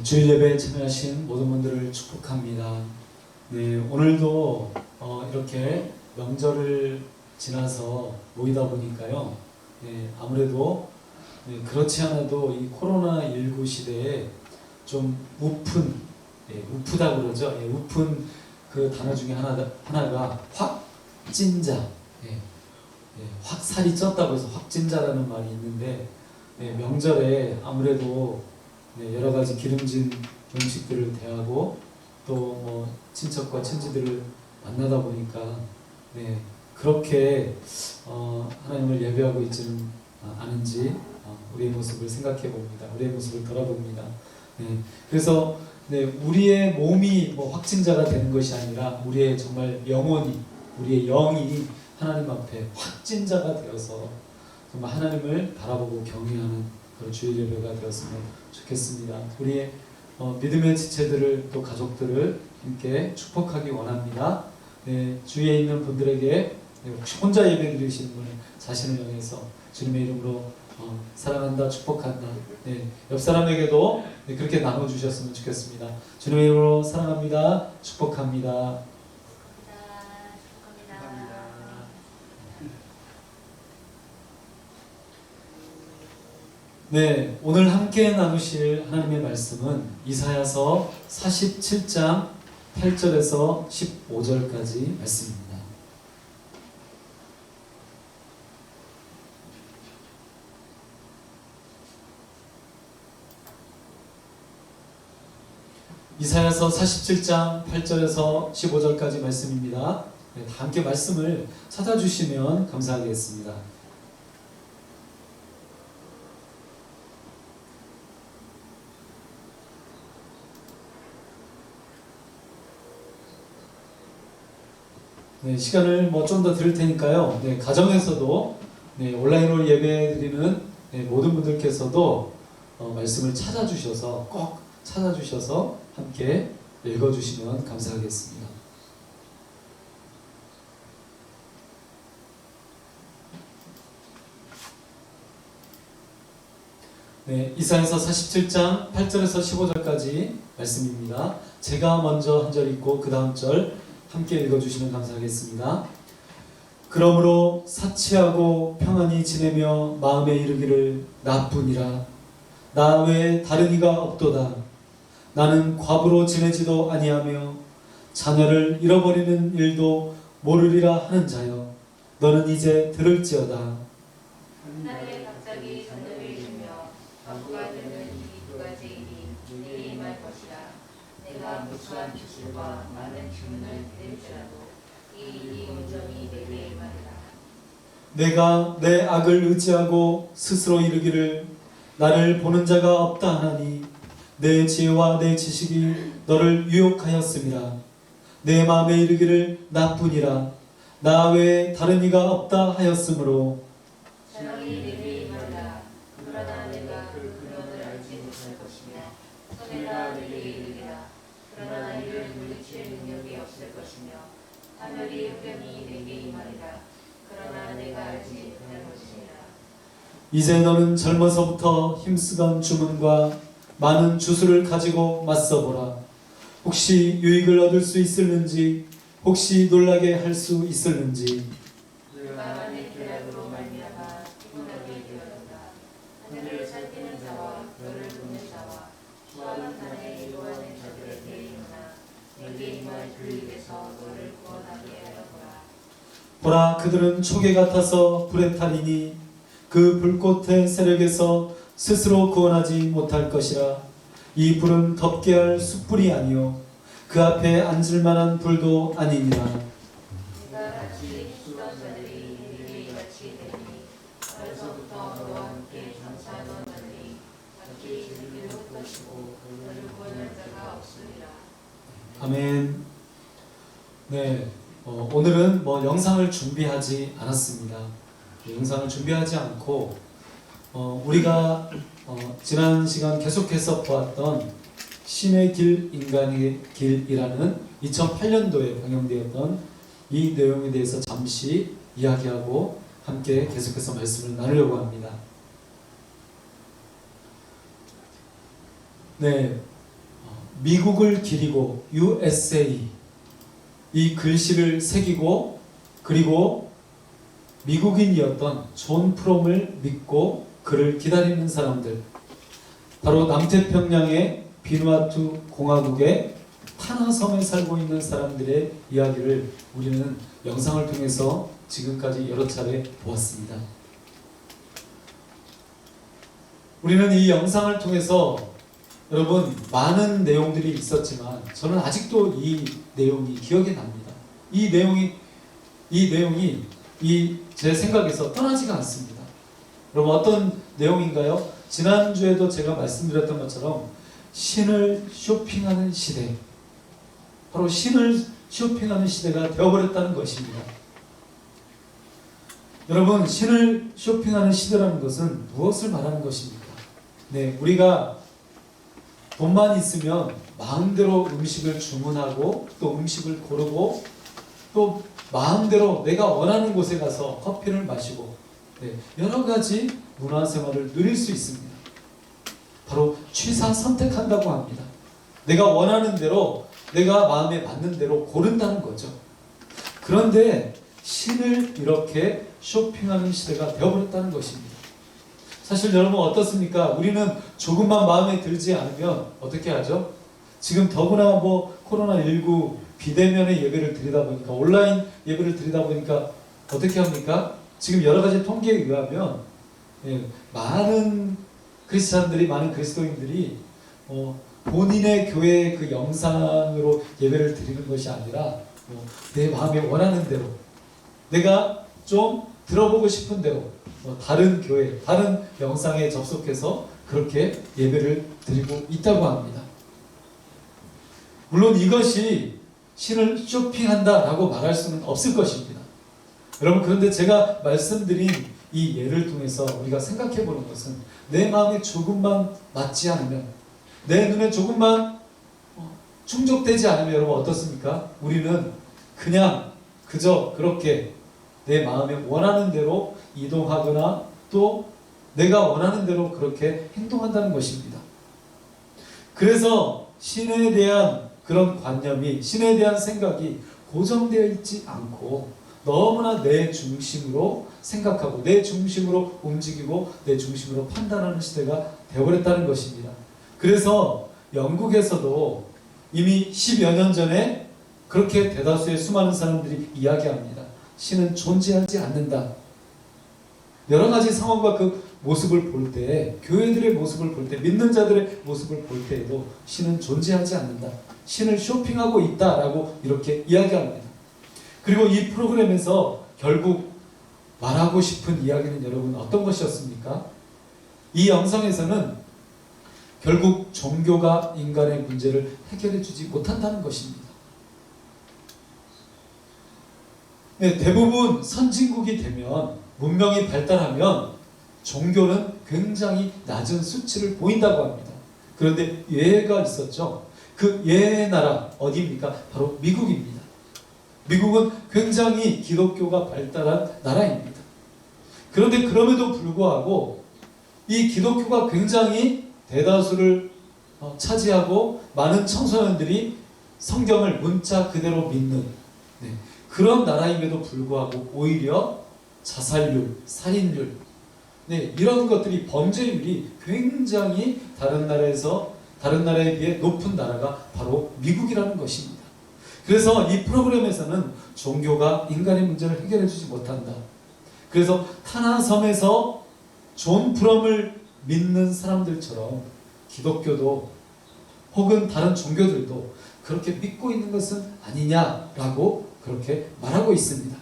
주일 예배에 참여하신 모든 분들을 축복합니다. 네, 오늘도 이렇게 명절을 지나서 모이다 보니까요. 네, 아무래도 그렇지 않아도 이 코로나19 시대에 좀 우프다 그러죠. 우픈 그 단어 중에 하나가 확진자. 확 살이 쪘다고 해서 확진자라는 말이 있는데, 명절에 아무래도 여러 가지 기름진 음식들을 대하고 또 뭐 친척과 친지들을 만나다 보니까 그렇게 하나님을 예배하고 있지는 않은지 우리의 모습을 생각해 봅니다. 우리의 모습을 돌아봅니다. 그래서 우리의 몸이 뭐 확진자가 되는 것이 아니라 우리의 정말 영혼이, 우리의 영이 하나님 앞에 확진자가 되어서 정말 하나님을 바라보고 경외하는 그런 주일 예배가 되었으면 좋겠습니다. 우리의 믿음의 지체들을 또 가족들을 함께 축복하기 원합니다. 주위에 있는 분들에게 혹시 혼자 예배 드리시는 분은 자신을 향해서 주님의 이름으로 사랑한다, 축복한다. 옆 사람에게도 그렇게 나눠주셨으면 좋겠습니다. 주님의 이름으로 사랑합니다, 축복합니다. 오늘 함께 나누실 하나님의 말씀은 이사야서 47장 8절에서 15절까지 말씀입니다. 이사야서 47장 8절에서 15절까지 말씀입니다. 다 함께 말씀을 찾아주시면 감사하겠습니다. 시간을 좀 더 드릴 테니까요. 가정에서도 온라인으로 예배드리는 모든 분들께서도 말씀을 찾아주셔서 꼭 찾아주셔서 함께 읽어주시면 감사하겠습니다. 이사야서 47장 8절에서 15절까지 말씀입니다. 제가 먼저 한 절 읽고 그 다음 절 함께 읽어주시면 감사하겠습니다. 그러므로 사치하고 평안히 지내며 마음에 이르기를 나뿐이라. 나 외에 다른 이가 없도다. 나는 과부로 지내지도 아니하며 자녀를 잃어버리는 일도 모르리라 하는 자여, 너는 이제 들을지어다. 하늘에 갑자기 자녀를 잃으며 과부가 되는 이 두 가지 일이 내게 임할 것이라. 내가 무수한 기술과 많은 주문을 드릴지라도 이 일이 온전히 내게 임하리라. 내가 내 악을 의지하고 스스로 이르기를 나를 보는 자가 없다 하나니 내 지혜와 내 지식이 너를 유혹하였음이라. 내 마음에 이르기를 나뿐이라. 나 외에 다른 이가 없다 하였으므로 사랑이 내게 임하리라. 그러나 내가 그 근원을 알지 못할 것이며 손에다 내게 이르리라. 그러나 이를 물리칠 능력이 없을 것이며 하늘이 흡연히 내게 임하리라. 그러나 내가 알지 못할 것이니라. 이제 너는 젊어서부터 힘쓰던 주문과 많은 주술을 가지고 맞서보라. 혹시 유익을 얻을 수 있을는지, 혹시 놀라게 할 수 있을는지. 내가 내 계략으로 말미암아 피곤하게 되었다. 하늘을 살피는 자와 별을 보는 자와 수많은 산에 이루어진 자들에게 임하나 내게 임할 그 입에서 너를 구원하게 하려거라. 보라, 그들은 초계 같아서 불에 타리니 그 불꽃의 세력에서 스스로 구원하지 못할 것이라. 이 불은 덮게 할 숯불이 아니요 그 앞에 앉을 만한 불도 아니니라. 내가 같이 쓰던 자들이 내게 같이 되니 어려서부터 너와 함께 장사하던 자들이 각기 즐기를 흩어지고 너를 구원할 자가 없으리라. 아멘. 오늘은 영상을 준비하지 않았습니다. 영상을 준비하지 않고 우리가 지난 시간 계속해서 보았던 신의 길, 인간의 길이라는 2008년도에 방영되었던 이 내용에 대해서 잠시 이야기하고 함께 계속해서 말씀을 나누려고 합니다. 미국을 기리고 USA 이 글씨를 새기고 그리고 미국인이었던 존 프롬을 믿고 그를 기다리는 사람들, 바로 남태평양의 비누아투 공화국의 타나섬에 살고 있는 사람들의 이야기를 우리는 영상을 통해서 지금까지 여러 차례 보았습니다. 우리는 이 영상을 통해서 여러분 많은 내용들이 있었지만 저는 아직도 이 내용이 기억에 납니다. 이 내용이 제 생각에서 떠나지가 않습니다. 여러분 어떤 내용인가요? 지난주에도 제가 말씀드렸던 것처럼 신을 쇼핑하는 시대, 바로 신을 쇼핑하는 시대가 되어버렸다는 것입니다. 여러분, 신을 쇼핑하는 시대라는 것은 무엇을 말하는 것입니까? 네, 우리가 돈만 있으면 마음대로 음식을 주문하고 또 음식을 고르고 또 마음대로 내가 원하는 곳에 가서 커피를 마시고 여러 가지 문화생활을 누릴 수 있습니다. 바로 취사 선택한다고 합니다. 내가 원하는 대로 내가 마음에 맞는 대로 고른다는 거죠. 그런데 신을 이렇게 쇼핑하는 시대가 되어버렸다는 것입니다. 사실 여러분 어떻습니까? 우리는 조금만 마음에 들지 않으면 어떻게 하죠? 지금 더구나 코로나19 비대면의 예배를 드리다 보니까 온라인 예배를 드리다 보니까 어떻게 합니까? 지금 여러 가지 통계에 의하면 많은 크리스찬들이, 많은 그리스도인들이 본인의 교회의 그 영상으로 예배를 드리는 것이 아니라 내 마음에 원하는 대로 내가 좀 들어보고 싶은 대로 다른 교회, 다른 영상에 접속해서 그렇게 예배를 드리고 있다고 합니다. 물론 이것이 신을 쇼핑한다라고 말할 수는 없을 것입니다. 여러분 그런데 제가 말씀드린 이 예를 통해서 우리가 생각해 보는 것은 내 마음에 조금만 맞지 않으면, 내 눈에 조금만 충족되지 않으면 여러분 어떻습니까? 우리는 그냥 그저 그렇게 내 마음에 원하는 대로 이동하거나 또 내가 원하는 대로 그렇게 행동한다는 것입니다. 그래서 신에 대한 그런 관념이, 신에 대한 생각이 고정되어 있지 않고 너무나 내 중심으로 생각하고 내 중심으로 움직이고 내 중심으로 판단하는 시대가 되어버렸다는 것입니다. 그래서 영국에서도 이미 10여 년 전에 그렇게 대다수의 수많은 사람들이 이야기합니다. 신은 존재하지 않는다. 여러 가지 상황과 그 모습을 볼 때, 교회들의 모습을 볼 때, 믿는 자들의 모습을 볼 때에도 신은 존재하지 않는다. 신을 쇼핑하고 있다라고 이렇게 이야기합니다. 그리고 이 프로그램에서 결국 말하고 싶은 이야기는 여러분 어떤 것이었습니까? 이 영상에서는 결국 종교가 인간의 문제를 해결해 주지 못한다는 것입니다. 대부분 선진국이 되면, 문명이 발달하면 종교는 굉장히 낮은 수치를 보인다고 합니다. 그런데 예가 있었죠. 그 예의 나라 어디입니까? 바로 미국입니다. 미국은 굉장히 기독교가 발달한 나라입니다. 그런데 그럼에도 불구하고 이 기독교가 굉장히 대다수를 차지하고 많은 청소년들이 성경을 문자 그대로 믿는 그런 나라임에도 불구하고 오히려 자살률, 살인율 이런 것들이, 범죄율이 굉장히 다른 나라에 비해 높은 나라가 바로 미국이라는 것입니다. 그래서 이 프로그램에서는 종교가 인간의 문제를 해결해 주지 못한다. 그래서 타나섬에서 존 프롬을 믿는 사람들처럼 기독교도 혹은 다른 종교들도 그렇게 믿고 있는 것은 아니냐라고 그렇게 말하고 있습니다.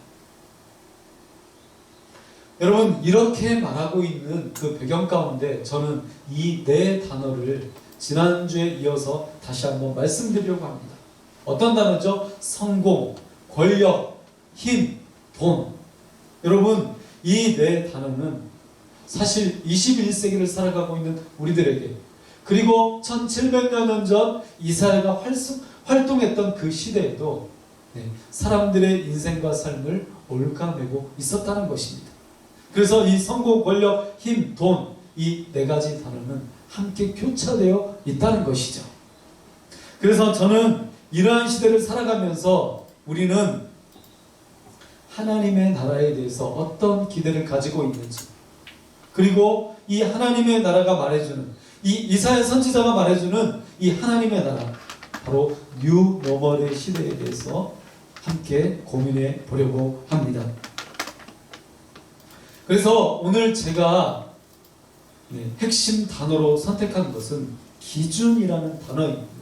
여러분 이렇게 말하고 있는 그 배경 가운데 저는 이 네 단어를 지난주에 이어서 다시 한번 말씀드리려고 합니다. 어떤 단어죠? 성공, 권력, 힘, 돈. 여러분 이 네 단어는 사실 21세기를 살아가고 있는 우리들에게, 그리고 1700여 년 전 이스라엘가 활동했던 그 시대에도 사람들의 인생과 삶을 올가매고 있었다는 것입니다. 그래서 이 성공, 권력, 힘, 돈, 이 네 가지 단어는 함께 교차되어 있다는 것이죠. 그래서 저는 이러한 시대를 살아가면서 우리는 하나님의 나라에 대해서 어떤 기대를 가지고 있는지, 그리고 이 하나님의 나라가 말해주는, 이 이사야 선지자가 말해주는 이 하나님의 나라, 바로 뉴 노멀의 시대에 대해서 함께 고민해 보려고 합니다. 그래서 오늘 제가 핵심 단어로 선택한 것은 기준이라는 단어입니다.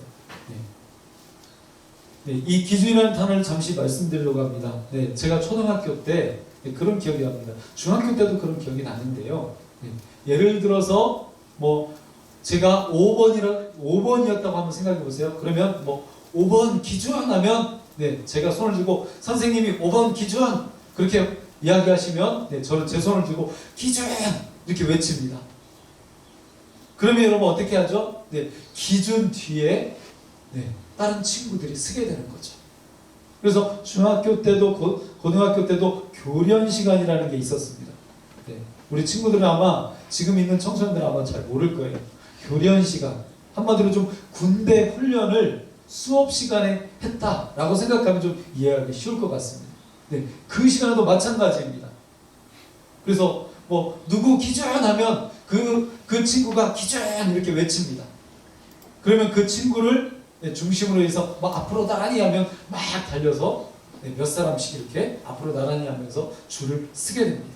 이 기준이라는 단어를 잠시 말씀드리려고 합니다. 제가 초등학교 때 그런 기억이 납니다. 중학교 때도 그런 기억이 나는데요. 예를 들어서 제가 5번이었다고 한번 생각해 보세요. 그러면 5번 기준 하면 제가 손을 들고 선생님이 5번 기준 그렇게 이야기하시면 저는 제 손을 들고 기준 이렇게 외칩니다. 그러면 여러분 어떻게 하죠? 기준 뒤에 다른 친구들이 쓰게 되는 거죠. 그래서 중학교 때도 고등학교 때도 교련 시간이라는 게 있었습니다. 우리 친구들은 아마 지금 있는 청소년들은 아마 잘 모를 거예요. 교련 시간, 한마디로 좀 군대 훈련을 수업 시간에 했다라고 생각하면 좀 이해하기 쉬울 것 같습니다. 그 시간에도 마찬가지입니다. 그래서 누구 기준하면 그 친구가 기준 이렇게 외칩니다. 그러면 그 친구를 중심으로 해서 앞으로 나란히 하면 막 달려서 몇 사람씩 이렇게 앞으로 나란히 하면서 줄을 쓰게 됩니다.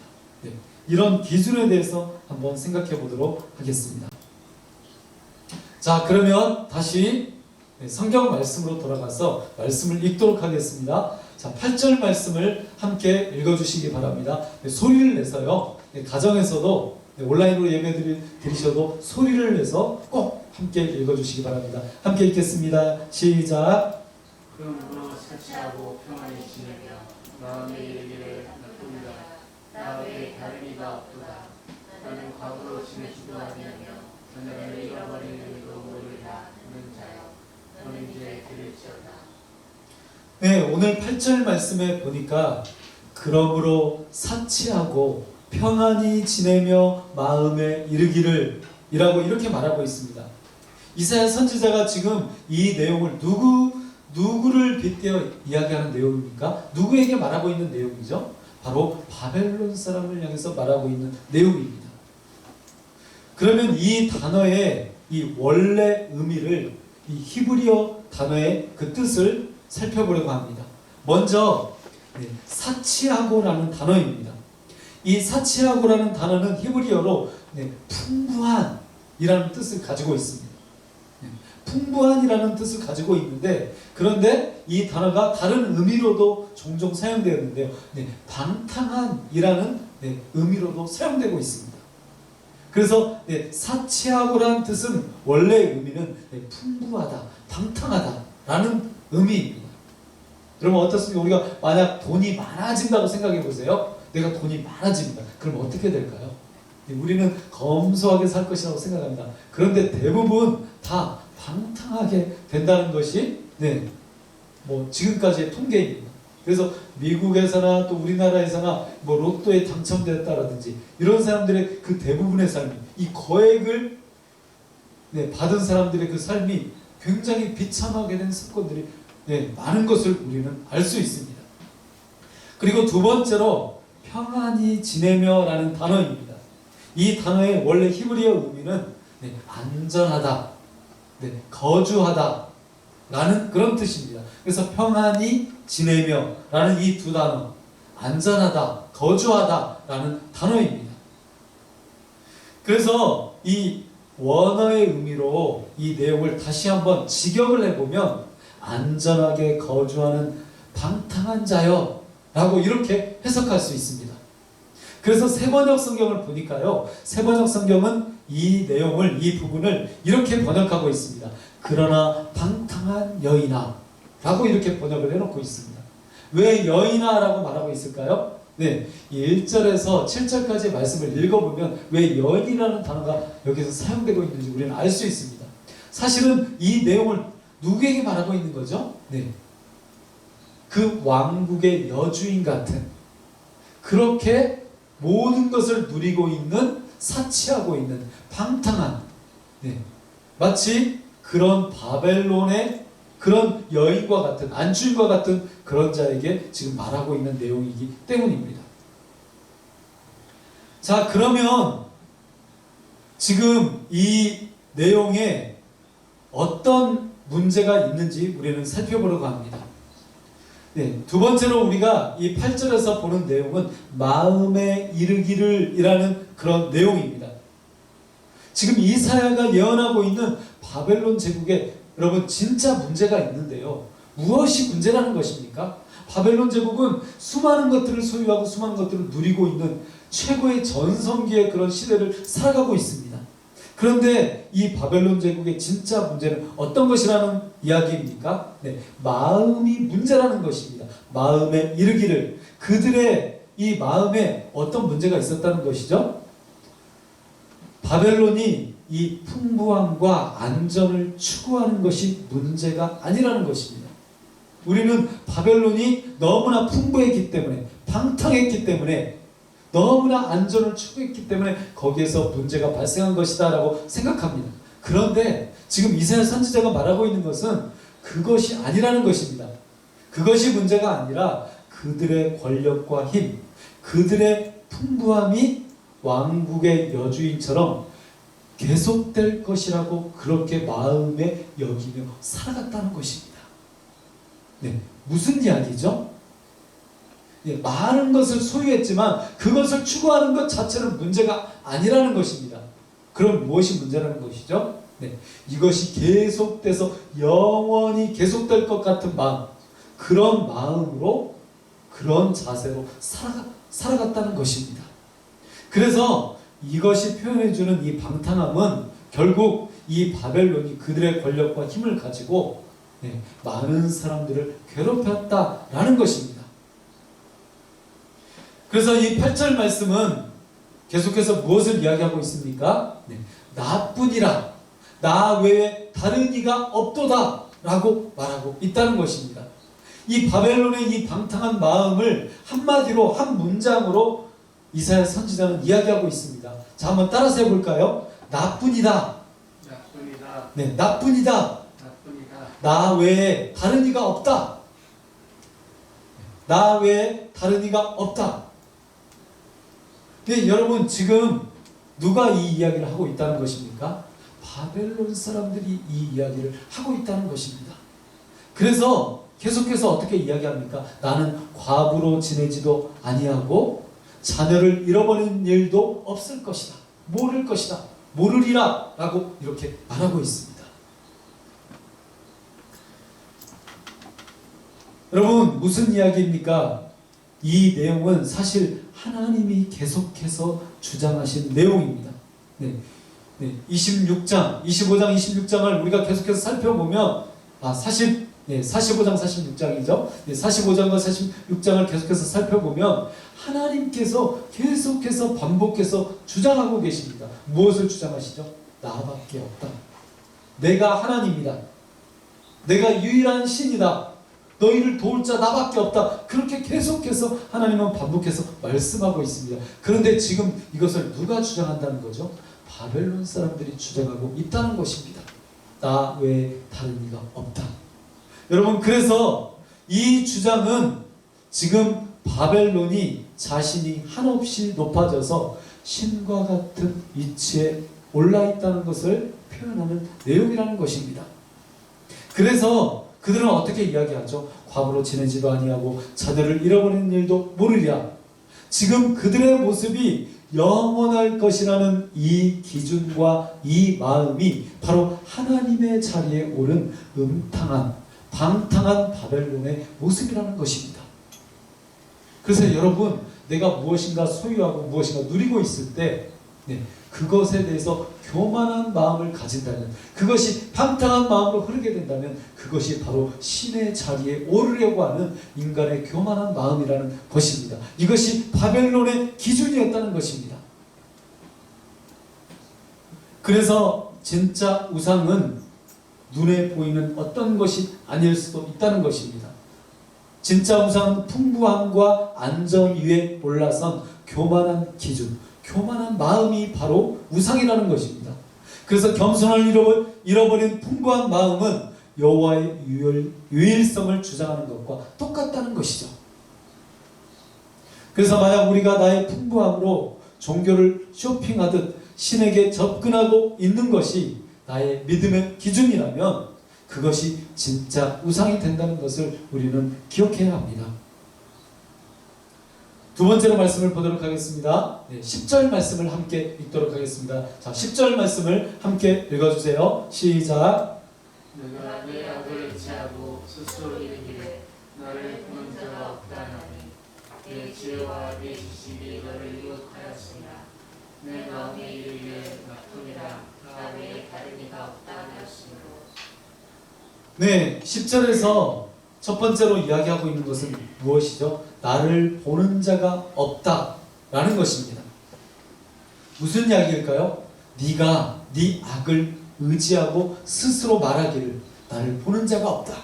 이런 기준에 대해서 한번 생각해 보도록 하겠습니다. 자, 그러면 다시 성경 말씀으로 돌아가서 말씀을 읽도록 하겠습니다. 자, 8절 말씀을 함께 읽어주시기 바랍니다. 소리를 내서요, 가정에서도 온라인으로 예배 드리셔도 소리를 내서 꼭 함께 읽어주시기 바랍니다. 함께 읽겠습니다. 시작. 그러므로 사치하고 평안히 지내며 마음에 이르기를 나쁩니다. 나 외에 다른 이가 없도다. 나는 과거로 지내지도 아니하며 너를 잃어버리는 이도 모르리라 하는 자여 너는 이제 들을지어다. 오늘 8절 말씀에 보니까 그러므로 사치하고 평안히 지내며 마음에 이르기를 이라고 이렇게 말하고 있습니다. 이사야 선지자가 지금 이 내용을 누구를 빗대어 이야기하는 내용입니까? 누구에게 말하고 있는 내용이죠? 바로 바벨론 사람을 향해서 말하고 있는 내용입니다. 그러면 이 단어의 이 원래 의미를, 이 히브리어 단어의 그 뜻을 살펴보려고 합니다. 먼저 사치하고라는 단어입니다. 이 사치하고라는 단어는 히브리어로 풍부한 이라는 뜻을 가지고 있습니다. 풍부한이라는 뜻을 가지고 있는데, 그런데 이 단어가 다른 의미로도 종종 사용되었는데요. 방탕한이라는 의미로도 사용되고 있습니다. 그래서 사치하고라는 뜻은 원래 의미는 풍부하다, 방탕하다라는 의미입니다. 여러분 어떻습니까? 우리가 만약 돈이 많아진다고 생각해 보세요. 내가 돈이 많아집니다. 그럼 어떻게 될까요? 우리는 검소하게 살 것이라고 생각합니다. 그런데 대부분 다 방탕하게 된다는 것이 지금까지의 통계입니다. 그래서 미국에서나 또 우리나라에서나 로또에 당첨되었다라든지 이런 사람들의 그 대부분의 삶이, 이 거액을 받은 사람들의 그 삶이 굉장히 비참하게 된 사건들이 많은 것을 우리는 알 수 있습니다. 그리고 두 번째로 평안히 지내며 라는 단어입니다. 이 단어의 원래 히브리어 의미는 안전하다, 거주하다 라는 그런 뜻입니다. 그래서 평안히 지내며 라는 이 두 단어, 안전하다, 거주하다 라는 단어입니다. 그래서 이 원어의 의미로 이 내용을 다시 한번 직역을 해보면 안전하게 거주하는 방탕한 자여 라고 이렇게 해석할 수 있습니다. 그래서 세번역 성경을 보니까요, 세번역 성경은 이 내용을, 이 부분을 이렇게 번역하고 있습니다. 그러나 방탕한 여인아 라고 이렇게 번역을 해놓고 있습니다. 왜 여인아 라고 말하고 있을까요? 1절에서 7절까지 말씀을 읽어보면 왜 여인이라는 단어가 여기서 사용되고 있는지 우리는 알 수 있습니다. 사실은 이 내용을 누구에게 말하고 있는 거죠? 그 왕국의 여주인 같은, 그렇게 모든 것을 누리고 있는, 사치하고 있는 방탕한, 마치 그런 바벨론의 그런 여인과 같은 안주인과 같은 그런 자에게 지금 말하고 있는 내용이기 때문입니다. 자, 그러면 지금 이 내용에 어떤 문제가 있는지 우리는 살펴보려고 합니다. 네, 두 번째로 우리가 이 8절에서 보는 내용은 마음에 이르기를 이라는 그런 내용입니다. 지금 이사야가 예언하고 있는 바벨론 제국에 여러분 진짜 문제가 있는데요. 무엇이 문제라는 것입니까? 바벨론 제국은 수많은 것들을 소유하고 수많은 것들을 누리고 있는 최고의 전성기의 그런 시대를 살아가고 있습니다. 그런데 이 바벨론 제국의 진짜 문제는 어떤 것이라는 이야기입니까? 네, 마음이 문제라는 것입니다. 마음에 이르기를, 그들의 이 마음에 어떤 문제가 있었다는 것이죠? 바벨론이 이 풍부함과 안전을 추구하는 것이 문제가 아니라는 것입니다. 우리는 바벨론이 너무나 풍부했기 때문에, 방탕했기 때문에, 너무나 안전을 추구했기 때문에 거기에서 문제가 발생한 것이다 라고 생각합니다. 그런데 지금 이사야 선지자가 말하고 있는 것은 그것이 아니라는 것입니다. 그것이 문제가 아니라 그들의 권력과 힘, 그들의 풍부함이 왕국의 여주인처럼 계속될 것이라고 그렇게 마음에 여기며 살아갔다는 것입니다. 네, 무슨 이야기죠? 예, 많은 것을 소유했지만 그것을 추구하는 것 자체는 문제가 아니라는 것입니다. 그럼 무엇이 문제라는 것이죠? 네, 이것이 계속돼서 영원히 계속될 것 같은 마음, 그런 마음으로, 그런 자세로 살아갔다는 것입니다. 그래서 이것이 표현해주는 이 방탕함은 결국 이 바벨론이 그들의 권력과 힘을 가지고 많은 사람들을 괴롭혔다라는 것입니다. 그래서 이 8절 말씀은 계속해서 무엇을 이야기하고 있습니까? 나뿐이라, 나 외에 다른 이가 없도다 라고 말하고 있다는 것입니다. 이 바벨론의 이 방탕한 마음을 한마디로, 한 문장으로 이사야 선지자는 이야기하고 있습니다. 자, 한번 따라서 해볼까요? 나뿐이다. 나뿐이다. 네, 나뿐이다. 나뿐이다. 나 외에 다른 이가 없다. 나 외에 다른 이가 없다. 네, 여러분 지금 누가 이 이야기를 하고 있다는 것입니까? 바벨론 사람들이 이 이야기를 하고 있다는 것입니다. 그래서 계속해서 어떻게 이야기합니까? 나는 과부로 지내지도 아니하고 자녀를 잃어버린 일도 없을 것이다. 모를 것이다. 모르리라 라고 이렇게 말하고 있습니다. 여러분 무슨 이야기입니까? 이 내용은 사실 하나님이 계속해서 주장하신 내용입니다. 26장, 25장, 26장을 우리가 계속해서 살펴보면 45장, 46장이죠. 45장과 46장을 계속해서 살펴보면 하나님께서 계속해서 반복해서 주장하고 계십니다. 무엇을 주장하시죠? 나밖에 없다. 내가 하나님이다. 내가 유일한 신이다. 너희를 도울 자 나밖에 없다. 그렇게 계속해서 하나님은 반복해서 말씀하고 있습니다. 그런데 지금 이것을 누가 주장한다는 거죠? 바벨론 사람들이 주장하고 있다는 것입니다. 나 외에 다른 이가 없다. 여러분 그래서 이 주장은 지금 바벨론이 자신이 한없이 높아져서 신과 같은 위치에 올라있다는 것을 표현하는 내용이라는 것입니다. 그래서 그들은 어떻게 이야기하죠? 과부로 지내지도 아니하고 자녀를 잃어버리는 일도 모르랴. 지금 그들의 모습이 영원할 것이라는 이 기준과 이 마음이 바로 하나님의 자리에 오른 음탕한 방탕한 바벨론의 모습이라는 것입니다. 그래서 여러분 내가 무엇인가 소유하고 무엇인가 누리고 있을 때 그것에 대해서 교만한 마음을 가진다면, 그것이 방탕한 마음으로 흐르게 된다면 그것이 바로 신의 자리에 오르려고 하는 인간의 교만한 마음이라는 것입니다. 이것이 바벨론의 기준이었다는 것입니다. 그래서 진짜 우상은 눈에 보이는 어떤 것이 아닐 수도 있다는 것입니다. 진짜 우상은 풍부함과 안전 위에 올라선 교만한 기준, 교만한 마음이 바로 우상이라는 것입니다. 그래서 겸손을 잃어버린 풍부한 마음은 여호와의 유일성을 주장하는 것과 똑같다는 것이죠. 그래서 만약 우리가 나의 풍부함으로 종교를 쇼핑하듯 신에게 접근하고 있는 것이 나의 믿음의 기준이라면 그것이 진짜 우상이 된다는 것을 우리는 기억해야 합니다. 두 번째로 말씀을 보도록 하겠습니다. 10절 말씀을 함께 읽도록 하겠습니다. 자, 10절 말씀을 함께 읽어주세요. 시작. 내가 내 악을 제하고 스스로 이르기를 나를 보는 자가 없다나니 내 지혜와 내 지식이 너를 유혹하였으나 내 마음이 이르기를 나뿐이라 나 외에 다른 이가 없다 하였으므로. 네, 10절에서 첫 번째로 이야기하고 있는 것은 무엇이죠? 나를 보는 자가 없다라는 것입니다. 무슨 이야기일까요? 네가 네 악을 의지하고 스스로 말하기를 나를 보는 자가 없다.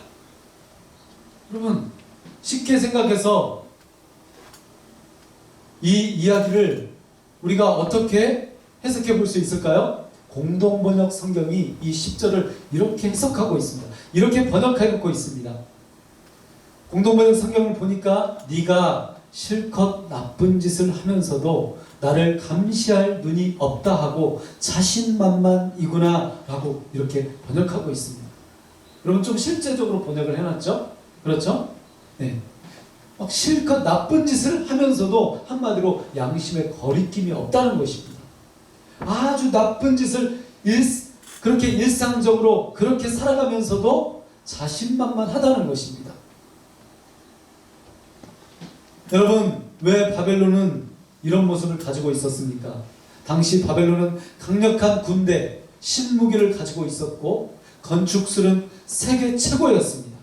여러분, 쉽게 생각해서 이 이야기를 우리가 어떻게 해석해 볼 수 있을까요? 공동번역 성경이 이 10절을 이렇게 해석하고 있습니다. 이렇게 번역하고 있습니다. 공동번역 성경을 보니까 네가 실컷 나쁜 짓을 하면서도 나를 감시할 눈이 없다 하고 자신만만이구나 라고 이렇게 번역하고 있습니다. 여러분, 좀 실제적으로 번역을 해놨죠? 그렇죠? 네. 막 실컷 나쁜 짓을 하면서도 한마디로 양심에 거리낌이 없다는 것입니다. 아주 나쁜 짓을 그렇게 일상적으로 그렇게 살아가면서도 자신만만하다는 것입니다. 여러분, 왜 바벨론은 이런 모습을 가지고 있었습니까? 당시 바벨론은 강력한 군대, 신무기를 가지고 있었고 건축술은 세계 최고였습니다.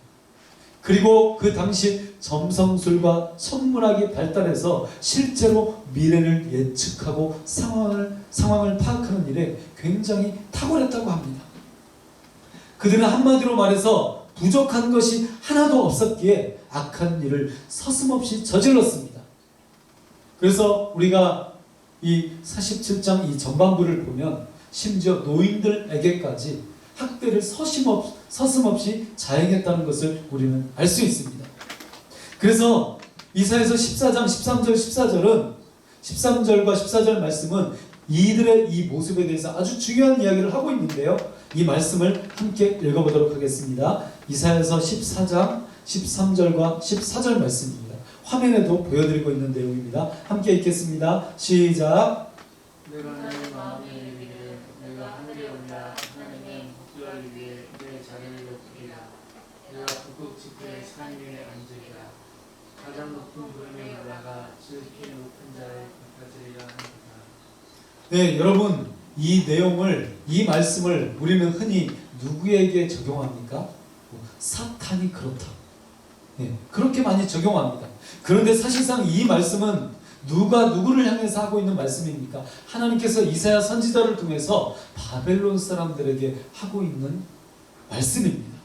그리고 그 당시 점성술과 천문학이 발달해서 실제로 미래를 예측하고 상황을 파악하는 일에 굉장히 탁월했다고 합니다. 그들은 한마디로 말해서 부족한 것이 하나도 없었기에 악한 일을 서슴없이 저질렀습니다. 그래서 우리가 이 47장 이 전반부를 보면 심지어 노인들에게까지 학대를 서슴없이 자행했다는 것을 우리는 알 수 있습니다. 그래서 이사야서 14장 13절 14절은 13절과 14절 말씀은 이들의 이 모습에 대해서 아주 중요한 이야기를 하고 있는데요. 이 말씀을 함께 읽어보도록 하겠습니다. 이사야서 14장 13절과 14절 말씀입니다. 화면에도 보여드리고 있는 내용입니다. 함께 읽겠습니다. 시작. 내가 내 마음에 이르기를 내가 하늘에 올라 하나님의 목전을 위해 내 자리를 높이리라. 내가 북극 지폐의 산 위에 앉으리라. 가장 높은 구름에 올라가 지극히 높은 자를 높아지리라 하니라. 네, 여러분, 이 내용을, 이 말씀을 우리는 흔히 누구에게 적용합니까? 사탄이 그렇다. 네, 그렇게 많이 적용합니다. 그런데 사실상 이 말씀은 누가 누구를 향해서 하고 있는 말씀입니까? 하나님께서 이사야 선지자를 통해서 바벨론 사람들에게 하고 있는 말씀입니다.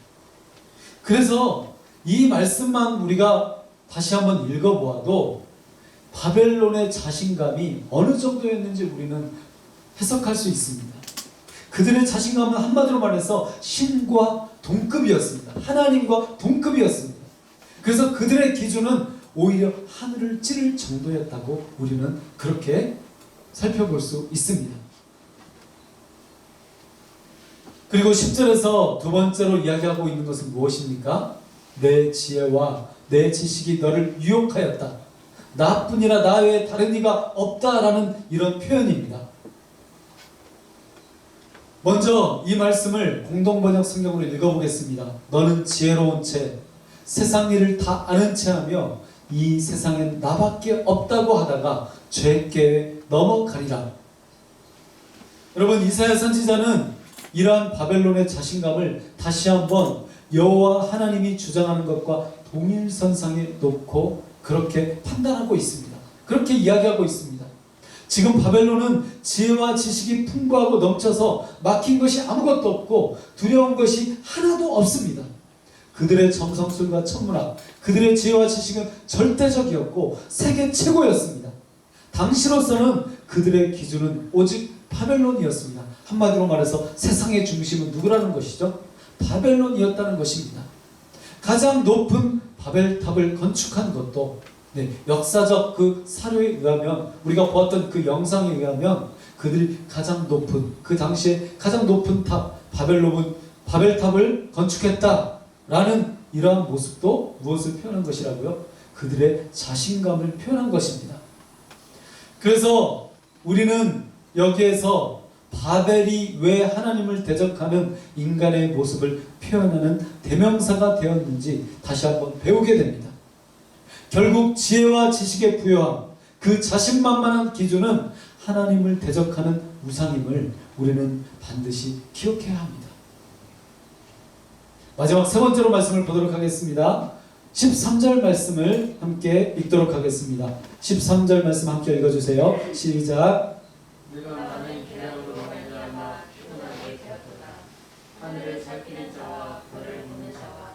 그래서 이 말씀만 우리가 다시 한번 읽어보아도 바벨론의 자신감이 어느 정도였는지 우리는 해석할 수 있습니다. 그들의 자신감은 한마디로 말해서 신과 동급이었습니다. 하나님과 동급이었습니다. 그래서 그들의 기준은 오히려 하늘을 찌를 정도였다고 우리는 그렇게 살펴볼 수 있습니다. 그리고 10절에서 두 번째로 이야기하고 있는 것은 무엇입니까? 내 지혜와 내 지식이 너를 유혹하였다. 나뿐이라 나 외에 다른 이가 없다라는 이런 표현입니다. 먼저 이 말씀을 공동번역 성경으로 읽어보겠습니다. 너는 지혜로운 채 세상 일을 다 아는 채하며 이 세상엔 나밖에 없다고 하다가 죄께 넘어가리라. 여러분, 이사야 선지자는 이러한 바벨론의 자신감을 다시 한번 여호와 하나님이 주장하는 것과 동일선상에 놓고 그렇게 판단하고 있습니다. 그렇게 이야기하고 있습니다. 지금 바벨론은 지혜와 지식이 풍부하고 넘쳐서 막힌 것이 아무것도 없고 두려운 것이 하나도 없습니다. 그들의 점성술과 천문학, 그들의 지혜와 지식은 절대적이었고 세계 최고였습니다. 당시로서는 그들의 기준은 오직 바벨론이었습니다. 한마디로 말해서 세상의 중심은 누구라는 것이죠? 바벨론이었다는 것입니다. 가장 높은 바벨탑을 건축한 것도 역사적 그 사료에 의하면, 우리가 보았던 그 영상에 의하면 그들이 가장 높은, 그 당시에 가장 높은 탑 바벨탑을 건축했다라는 이러한 모습도 무엇을 표현한 것이라고요? 그들의 자신감을 표현한 것입니다. 그래서 우리는 여기에서 바벨이 왜 하나님을 대적하는 인간의 모습을 표현하는 대명사가 되었는지 다시 한번 배우게 됩니다. 결국 지혜와 지식의 부요함, 그 자신만만한 기준은 하나님을 대적하는 우상임을 우리는 반드시 기억해야 합니다. 마지막 세 번째로 말씀을 보도록 하겠습니다. 13절 말씀을 함께 읽도록 하겠습니다. 13절 말씀 함께 읽어주세요. 시작. 내가 나는 계략으로 말미암아 피곤하게 되었도다. 하늘을 살피는 자와 별을 보는 자와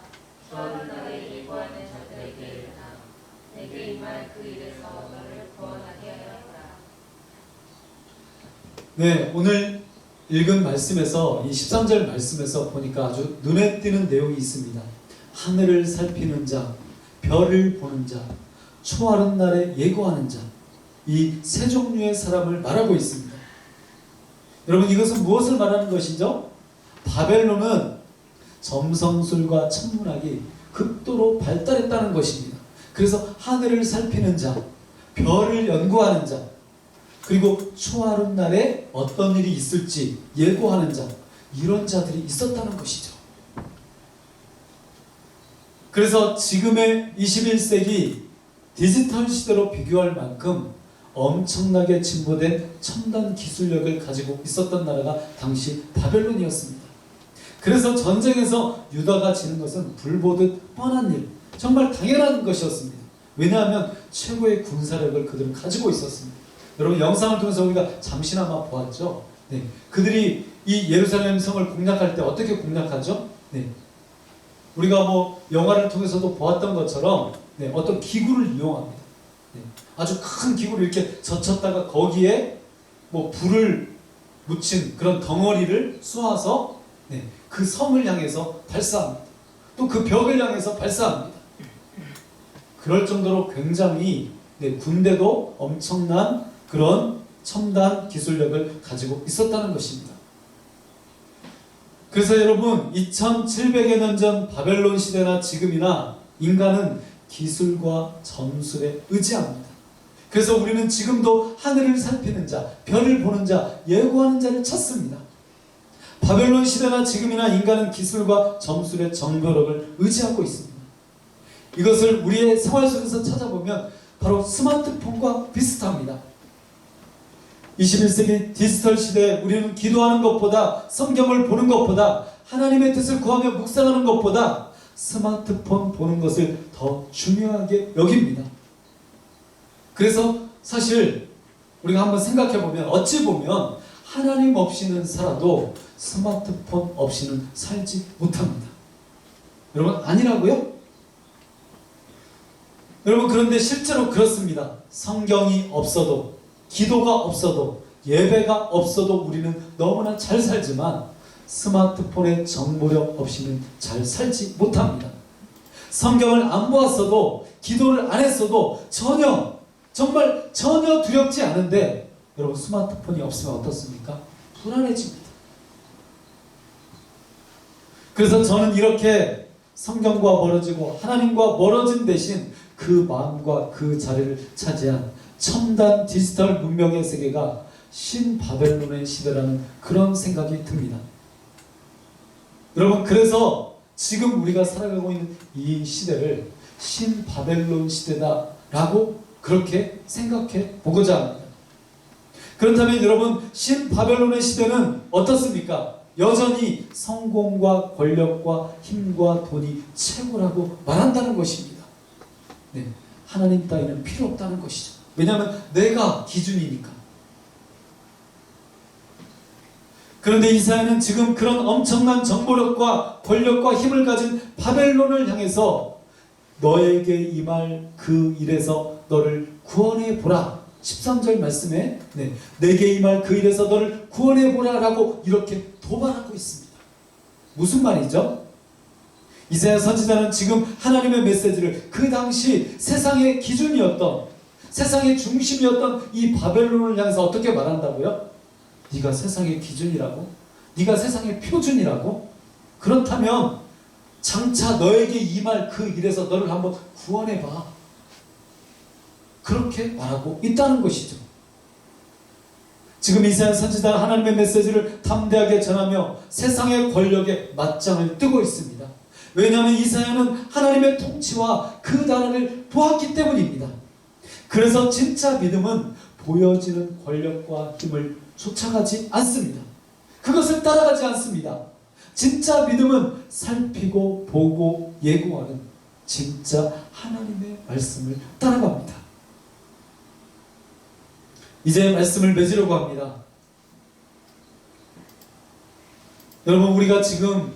주하는 날에 예고하는 자들에게 이르나 내게 임할 그 일에서 너를 구원하게 하여라. 네, 오늘 읽은 말씀에서, 이 13절 말씀에서 보니까 아주 눈에 띄는 내용이 있습니다. 하늘을 살피는 자, 별을 보는 자, 초하룻 날에 예고하는 자, 이 세 종류의 사람을 말하고 있습니다. 여러분, 이것은 무엇을 말하는 것이죠? 바벨론은 점성술과 천문학이 극도로 발달했다는 것입니다. 그래서 하늘을 살피는 자, 별을 연구하는 자, 그리고 초하룻 날에 어떤 일이 있을지 예고하는 자, 이런 자들이 있었다는 것이죠. 그래서 지금의 21세기 디지털 시대로 비교할 만큼 엄청나게 진보된 첨단 기술력을 가지고 있었던 나라가 당시 바벨론이었습니다. 그래서 전쟁에서 유다가 지는 것은 불보듯 뻔한 일, 정말 당연한 것이었습니다. 왜냐하면 최고의 군사력을 그들은 가지고 있었습니다. 여러분, 영상을 통해서 우리가 잠시나마 보았죠. 그들이 이 예루살렘 성을 공략할 때 어떻게 공략하죠? 우리가 영화를 통해서도 보았던 것처럼 어떤 기구를 이용합니다. 아주 큰 기구를 이렇게 젖혔다가 거기에 불을 묻힌 그런 덩어리를 쏘아서 그 성을 향해서 발사합니다. 또 그 벽을 향해서 발사합니다. 그럴 정도로 굉장히 군대도 엄청난 그런 첨단 기술력을 가지고 있었다는 것입니다. 그래서 여러분, 2700여 년 전 바벨론 시대나 지금이나 인간은 기술과 점술에 의지합니다. 그래서 우리는 지금도 하늘을 살피는 자, 별을 보는 자, 예고하는 자를 찾습니다. 바벨론 시대나 지금이나 인간은 기술과 점술의 정교력을 의지하고 있습니다. 이것을 우리의 생활 속에서 찾아보면 바로 스마트폰과 비슷합니다. 21세기 디지털 시대에 우리는 기도하는 것보다, 성경을 보는 것보다, 하나님의 뜻을 구하며 묵상하는 것보다 스마트폰 보는 것을 더 중요하게 여깁니다. 그래서 사실 우리가 한번 생각해 보면, 어찌 보면 하나님 없이는 살아도 스마트폰 없이는 살지 못합니다. 여러분, 아니라고요? 여러분, 그런데 실제로 그렇습니다. 성경이 없어도, 기도가 없어도, 예배가 없어도 우리는 너무나 잘 살지만 스마트폰의 정보력 없이는 잘 살지 못합니다. 성경을 안 보았어도, 기도를 안 했어도 정말 전혀 두렵지 않은데 여러분, 스마트폰이 없으면 어떻습니까? 불안해집니다. 그래서 저는 이렇게 성경과 멀어지고 하나님과 멀어진 대신 그 마음과 그 자리를 차지한 첨단 디지털 문명의 세계가 신바벨론의 시대라는 그런 생각이 듭니다. 여러분, 그래서 지금 우리가 살아가고 있는 이 시대를 신바벨론 시대다라고 그렇게 생각해 보고자 합니다. 그렇다면 여러분, 신바벨론의 시대는 어떻습니까? 여전히 성공과 권력과 힘과 돈이 최고라고 말한다는 것입니다. 하나님 따위는 필요 없다는 것이죠. 왜냐하면 내가 기준이니까. 그런데 이사야는 지금 그런 엄청난 정보력과 권력과 힘을 가진 바벨론을 향해서 너에게 임할 그 일에서 너를 구원해 보라. 13절 말씀에 내게 임할 그 일에서 너를 구원해 보라 라고 이렇게 도발하고 있습니다. 무슨 말이죠? 이사야 선지자는 지금 하나님의 메시지를 그 당시 세상의 기준이었던, 세상의 중심이었던 이 바벨론을 향해서 어떻게 말한다고요? 네가 세상의 기준이라고? 네가 세상의 표준이라고? 그렇다면 장차 너에게 임할 그 일에서 너를 한번 구원해봐. 그렇게 말하고 있다는 것이죠. 지금 이사야 선지자는 하나님의 메시지를 담대하게 전하며 세상의 권력에 맞짱을 뜨고 있습니다. 왜냐하면 이사야는 하나님의 통치와 그 나라를 보았기 때문입니다. 그래서 진짜 믿음은 보여지는 권력과 힘을 쫓아가지 않습니다. 그것을 따라가지 않습니다. 진짜 믿음은 살피고 보고 예고하는 진짜 하나님의 말씀을 따라갑니다. 이제 말씀을 맺으려고 합니다. 여러분, 우리가 지금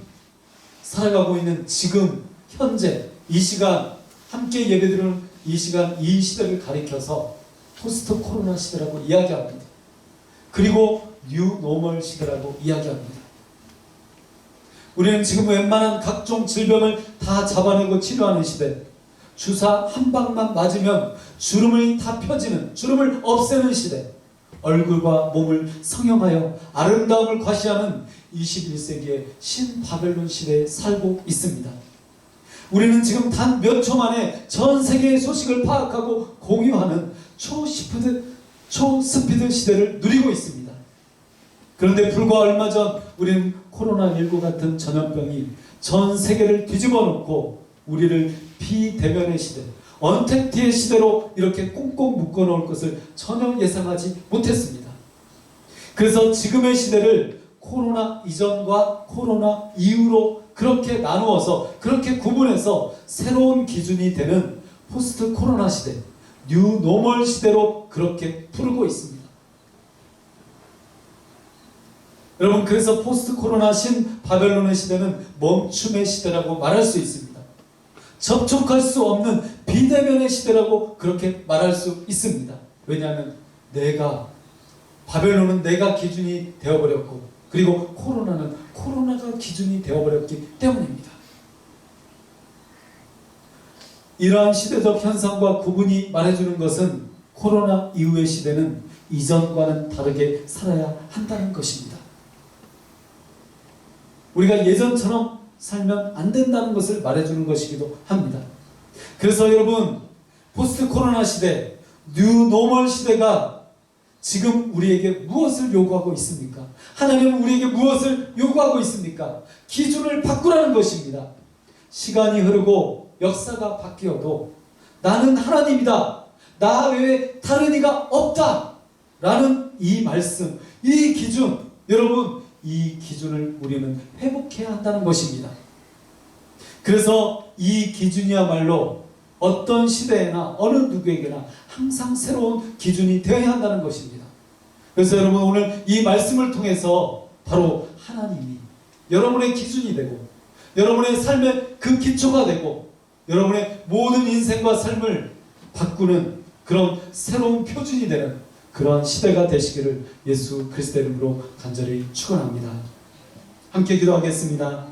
살아가고 있는 지금 현재 이 시간 함께 예배드리는 이 시간, 이 시대를 가리켜서 포스트 코로나 시대라고 이야기합니다. 그리고 뉴 노멀 시대라고 이야기합니다. 우리는 지금 웬만한 각종 질병을 다 잡아내고 치료하는 시대, 주사 한 방만 맞으면 주름이 다 펴지는, 주름을 없애는 시대, 얼굴과 몸을 성형하여 아름다움을 과시하는 21세기의 신바벨론 시대에 살고 있습니다. 우리는 지금 단 몇 초 만에 전 세계의 소식을 파악하고 공유하는 초스피드 시대를 누리고 있습니다. 그런데 불과 얼마 전 우리는 코로나19 같은 전염병이 전 세계를 뒤집어 놓고 우리를 비대면의 시대, 언택트의 시대로 이렇게 꽁꽁 묶어 놓을 것을 전혀 예상하지 못했습니다. 그래서 지금의 시대를 코로나 이전과 코로나 이후로 그렇게 나누어서, 그렇게 구분해서 새로운 기준이 되는 포스트 코로나 시대, 뉴 노멀 시대로 그렇게 부르고 있습니다. 여러분, 그래서 포스트 코로나 신 바벨론의 시대는 멈춤의 시대라고 말할 수 있습니다. 접촉할 수 없는 비대면의 시대라고 그렇게 말할 수 있습니다. 왜냐하면 바벨론은 내가 기준이 되어버렸고, 그리고 코로나는 코로나가 기준이 되어버렸기 때문입니다. 이러한 시대적 현상과 구분이 말해주는 것은 코로나 이후의 시대는 이전과는 다르게 살아야 한다는 것입니다. 우리가 예전처럼 살면 안 된다는 것을 말해주는 것이기도 합니다. 그래서 여러분, 포스트 코로나 시대, 뉴 노멀 시대가 지금 우리에게 무엇을 요구하고 있습니까? 하나님은 우리에게 무엇을 요구하고 있습니까? 기준을 바꾸라는 것입니다. 시간이 흐르고 역사가 바뀌어도 나는 하나님이다, 나 외에 다른 이가 없다 라는 이 말씀, 이 기준, 여러분, 이 기준을 우리는 회복해야 한다는 것입니다. 그래서 이 기준이야말로 어떤 시대에나 어느 누구에게나 항상 새로운 기준이 되어야 한다는 것입니다. 그래서 여러분, 오늘 이 말씀을 통해서 바로 하나님이 여러분의 기준이 되고, 여러분의 삶의 그 기초가 되고, 여러분의 모든 인생과 삶을 바꾸는 그런 새로운 표준이 되는 그러한 시대가 되시기를 예수 그리스도의 이름으로 간절히 축원합니다. 함께 기도하겠습니다.